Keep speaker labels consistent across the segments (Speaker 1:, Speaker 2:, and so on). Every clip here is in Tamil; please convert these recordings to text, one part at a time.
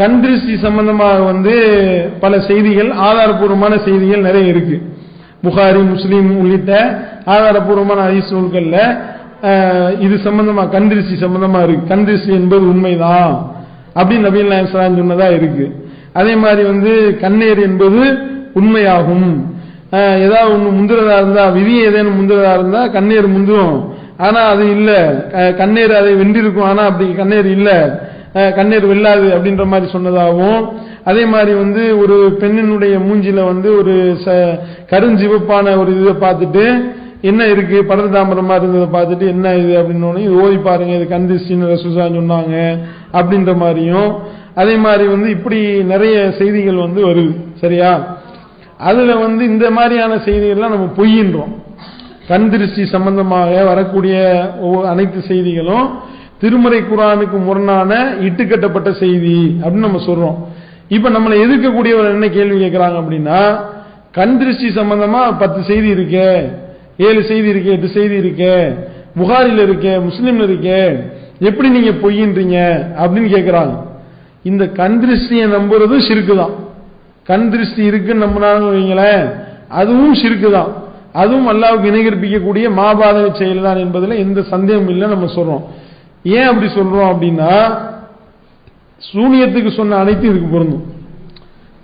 Speaker 1: கண் திருஷ்டி சம்பந்தமாக பல செய்திகள், ஆதாரபூர்வமான செய்திகள் நிறைய இருக்கு. புகாரி, முஸ்லீம் உள்ளிட்ட ஆதாரபூர்வமான ஹதீஸ் நூல்கள்ல இது சம்பந்தமா கண் திருஷ்டி சம்பந்தமா இருக்கு. கண் திருஷ்டி என்பது உண்மைதான் அப்படின்னு நபிகள் நாயகம் ஸல்லல்லாஹு அலைஹி வஸல்லம் சொன்னதா இருக்கு. அதே மாதிரி கண்ணேர் என்பது உண்மையாகும். ஏதாவது ஒண்ணு முந்துறதா இருந்தா, விதியை ஏதேனும் முந்துறதா இருந்தா கண்ணேர் முந்தும், ஆனா அது இல்ல, கண்ணேர் அதை வென்றிருக்கும், ஆனா அப்படி கண்ணேர் இல்ல, கண்ணீர் வெல்லாது அப்படின்ற மாதிரி சொன்னதாகவும், அதே மாதிரி ஒரு பெண்ணினுடைய மூஞ்சில ஒரு கருஞ்சிவப்பான ஒரு இதை பார்த்துட்டு என்ன இருக்கு, படர் தாமரமா இருந்ததை பார்த்துட்டு என்ன இது அப்படின்னு இது ஓதி பாருங்க, இது கண் திருஷ்டின்னு ரசூலுல்லாஹ் சொன்னாங்க அப்படின்ற மாதிரியும், அதே மாதிரி இப்படி நிறைய செய்திகள் வருது. சரியா? அதுல இந்த மாதிரியான செய்திகள்லாம் நம்ம பொய்யின்றோம். கண் திருஷ்டி சம்பந்தமாக வரக்கூடிய அனைத்து செய்திகளும் திருமறை குர்ஆனுக்கு முரணான இட்டுக்கட்டப்பட்ட செய்தி அப்படின்னு நம்ம சொல்றோம். இப்ப நம்மளை எதிர்க்கக்கூடியவர் என்ன கேள்வி கேட்கிறாங்க அப்படின்னா, கண் திருஷ்டி சம்பந்தமா 10 செய்தி இருக்கே, 7 செய்தி இருக்கே, 8 செய்தி இருக்கே, புகாரில இருக்கே, முஸ்லிம்ல இருக்கே, எப்படி நீங்க பொய்யின்றீங்க அப்படின்னு கேட்கிறாங்க. இந்த கண் திருஷ்டியை நம்புறது ஷிர்க்கு தான். கண் திருஷ்டி இருக்குன்னு நம்பினாங்க வைங்களேன், அதுவும் ஷிர்க்கு தான். அதுவும் அல்லாஹ்வுக்கு இணை கற்பிக்கக்கூடிய மாபாதக செயல் தான் என்பதில் எந்த சந்தேகமும் இல்லை நம்ம சொல்றோம். ஏன் அப்படி சொல்றோம் அப்படின்னா, சூனியத்துக்கு சொன்ன அனைத்தும் இதுக்கு பொருந்தும்.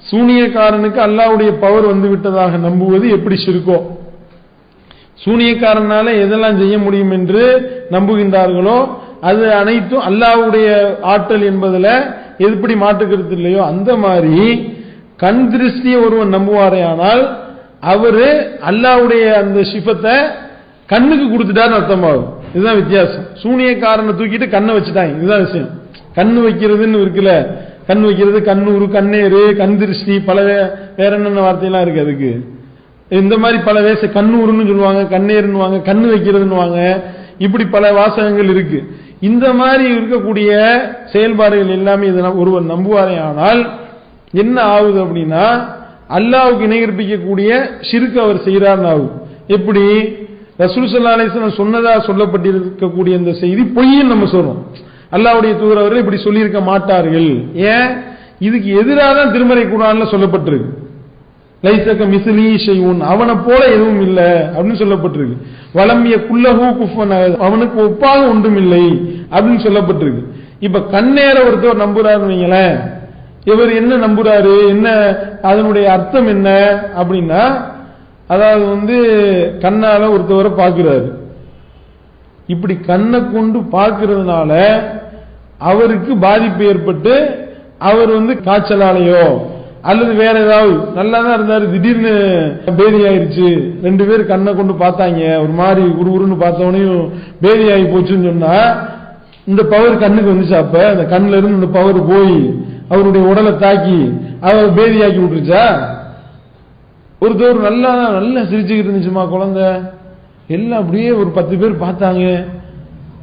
Speaker 1: சூனியக்காரனுக்கு அல்லாஹ்வுடைய பவர் விட்டதாக நம்புவது எப்படி ஷிர்க்கோ, சூனியக்காரனால எதெல்லாம் செய்ய முடியும் என்று நம்புகின்றார்களோ அது அனைத்தும் அல்லாஹ்வுடைய ஆற்றல் என்பதுல எப்படி மாற்றுக்கிறது இல்லையோ, அந்த மாதிரி கண் திருஷ்டியை ஒருவன் நம்புவாரே ஆனால் அவரு அல்லாஹ்வுடைய அந்த சிஃபத்தை கண்ணுக்கு கொடுத்துட்டாருன்னு அர்த்தமாகும். இதுதான் வித்தியாசம். சூனியக்காரனை தூக்கிட்டு கண்ணை வச்சுட்டாங்க, இதுதான் விஷயம். கண்ணு வைக்கிறதுன்னு இருக்குல்ல, கண் வைக்கிறது, கண்ணூறு, கண்ணேறு, கண் திருஷ்டி, பல வேற என்னென்ன வார்த்தையெல்லாம் இருக்கு அதுக்கு. இந்த மாதிரி பல கண்ணூருன்னு சொல்லுவாங்க, கண்ணேருன்னுவாங்க, கண்ணு வைக்கிறதுன்னுவாங்க, இப்படி பல வாசகங்கள் இருக்கு. இந்த மாதிரி இருக்கக்கூடிய செயல்பாடுகள் எல்லாமே ஒருவர் நம்புவாரே ஆனால் என்ன ஆகுது அப்படின்னா, அல்லாஹ்வுக்கு இணை கற்பிக்கக்கூடிய ஷிர்க் அவர் செய்கிறார்னு ஆகுது. எப்படி? ரசூல் ஸல்லல்லாஹு அலைஹி வஸல்லம் சொன்னதா சொல்லப்பட்டிருக்கக்கூடிய இந்த செய்தி பொய்ன்னு நம்ம சொல்றோம். அல்லாஹ்வுடைய தூதர் அவர்கள் இப்படி சொல்லியிருக்க மாட்டார்கள். ஏன்? இதுக்கு எதிராக தான் திருமறை குர்ஆன்ல சொல்லப்பட்டிருக்கு. லைஸக மிஸ்லி ஷைஉன், அவனை போல எதுவும் இல்லை அப்படின்னு சொல்லப்பட்டிருக்கு. வலம் யகுல்லஹு குஃபுவன் அஹத், அவனுக்கு ஒப்பாக ஒன்றும் இல்லை அப்படின்னு சொல்லப்பட்டிருக்கு. இப்ப கண்ணேற ஒருத்தர் நம்புறாருன்னு வைங்களேன், இவர் என்ன நம்புறாரு, என்ன அதனுடைய அர்த்தம் என்ன அப்படின்னா, அதாவது கண்ணால ஒருத்தவரை பார்க்கிறாரு. இப்படி கண்ணை கொண்டு பார்க்கிறதுனால அவருக்கு பாதிப்பு ஏற்பட்டு அவர் காய்ச்சலாலையோ அல்லது வேற ஏதாவது, நல்லா தான் இருந்தாரு, திடீர்னு பேதி ஆயிருச்சு, 2 பேர் கண்ணை கொண்டு பார்த்தாங்க, ஒரு மாதிரி உருன்னு பார்த்தவனையும் பேதி ஆகி போச்சுன்னு சொன்னா இந்த பவர் கண்ணுக்கு வந்துச்சா? அப்ப அந்த கண்ணுல இருந்து இந்த பவர் போய் அவருடைய உடலை தாக்கி அவர் பேதியாக்கி விட்டுருச்சா? ஒருத்தர் நல்லா சிரிச்சுக்கிட்டு இருந்துச்சுமா குழந்தை, எல்லாம் அப்படியே ஒரு 10 பேர் பார்த்தாங்க,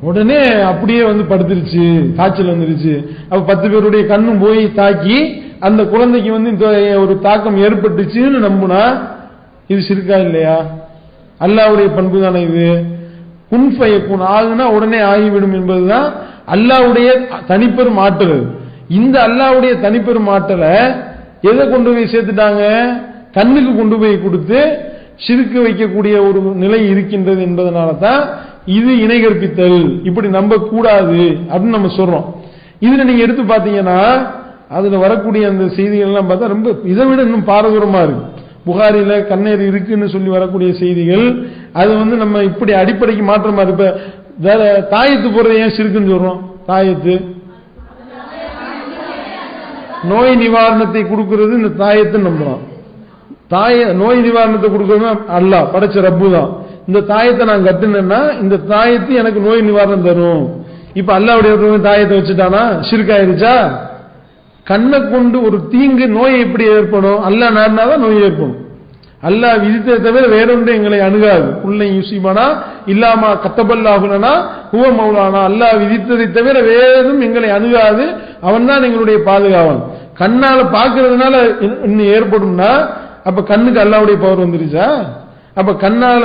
Speaker 1: உடனே அப்படியே படுத்துருச்சு, காய்ச்சல் வந்துருச்சு. அப்ப 10 பேருடைய கண்ணும் போய் தாக்கி அந்த குழந்தைக்கு ஒரு தாக்கம் ஏற்பட்டுச்சுன்னு நம்புனா இது ஷிர்கா இல்லையா? அல்லாஹ்வுடைய பண்பு தானே இது. குன் ஃபயகுன், ஆகுனா உடனே ஆகிவிடும் என்பதுதான் அல்லாஹ்வுடைய தனிப்பெரும் ஆற்றல். இந்த அல்லாஹ்வுடைய தனிப்பெரும் ஆற்றலை எதை கொண்டு போய் சேர்த்துட்டாங்க? கண்ணுக்கு கொண்டு போய் கொடுத்து ஷிர்க் வைக்கக்கூடிய ஒரு நிலை இருக்கின்றது என்பதனால தான் இது இணை கற்பித்தல், இப்படி நம்ப கூடாது அப்படின்னு நம்ம சொல்றோம். இதுல நீங்க எடுத்து பாத்தீங்கன்னா அதுல வரக்கூடிய அந்த செய்திகள் எல்லாம் பார்த்தா ரொம்ப இதை விட இன்னும் பாரதூரமா இருக்கு. புகாரில கண்ணேர் இருக்குன்னு சொல்லி வரக்கூடிய செய்திகள் அது நம்ம இப்படி அடிப்படைக்கு மாற்றமா இருக்கு. வேற தாயத்து போறது ஏன் ஷிர்க்குன்னு சொல்றோம்? தாயத்து நோய் நிவாரணத்தை கொடுக்கிறது, இந்த தாயத்தை நம்புறோம். நோய் நிவாரணத்தை கொடுக்கறது அல்லாஹ் படைச்ச ரப்பு தான். இந்த தாயத்தை நான் கட்டுனேன்னா இந்த தாயத்து எனக்கு நோய் நிவாரணம் தரும். இப்ப அல்லாஹ்வுடைய தாயத்தை வச்சுட்டானா ஷிர்க் ஆயிருச்சா? கண்ணை கொண்டு ஒரு தீங்கு நோய் எப்படி ஏற்படும்? அல்லாஹ் நாடினாதான் நோய் ஏற்படும். அல்லாஹ் விதித்ததை தவிர வேறொன்று எங்களை அணுகாது. புள்ளை யூசிபானா இல்லாமா கத்தபல்லாகுனா ஹுவ மௌலானா, அல்லாஹ் விதித்ததை தவிர வேறும் எங்களை அணுகாது, அவன் தான் எங்களுடைய பாதுகாவன். கண்ணால பாக்குறதுனால இன்னும் ஏற்படும்னா அப்ப கண்ணுக்கு அல்லாஹ்வுடைய பவர் வந்துருச்சா? அப்ப கண்ணால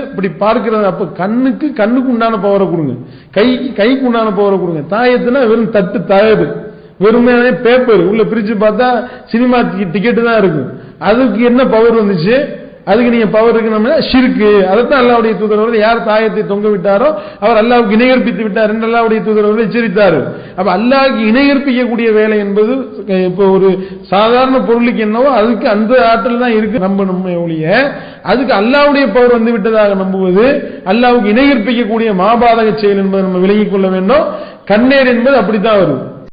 Speaker 1: இப்படி பார்க்கிறது, அப்ப கண்ணுக்கு உண்டான பவரை கொடுங்க, கைக்கு உண்டான பவரை கொடுங்க. தாயத்துனா வெறும் தட்டு தாயது, வெறுமையான பேப்பர் உள்ள பிரிச்சு பார்த்தா சினிமா டிக்கெட் தான் இருக்கும். அதுக்கு என்ன பவர் வந்துச்சு? அதுக்கு நீங்க பவர் இருக்கணும்னா ஷிர்கு. அதைத்தான் அல்லாஹ்வுடைய தூதர் அவர்கள் யார் தாயத்தை தொங்க விட்டாரோ அவர் அல்லாஹ்வுக்கு இணைகற்பித்து விட்டார் என்று அல்லாஹ்வுடைய தூதர் அவர்கள் எச்சரித்தார். அப்ப அல்லாஹ்வுக்கு இணைகற்பிக்கக்கூடிய வேலை என்பது இப்போ ஒரு சாதாரண பொருளுக்கு என்னவோ அதுக்கு அந்த ஆற்றல் தான் இருக்கு நம்பணும் ஒழிய அதுக்கு அல்லாஹ்வுடைய பவர் வந்து விட்டதாக நம்புவது அல்லாஹ்வுக்கு இணைகற்பிக்கக்கூடிய மாபாதக செயல் என்பதை நம்ம விளங்கிக் கொள்ள வேண்டும். கண்ணேர் என்பது அப்படித்தான் வரும்.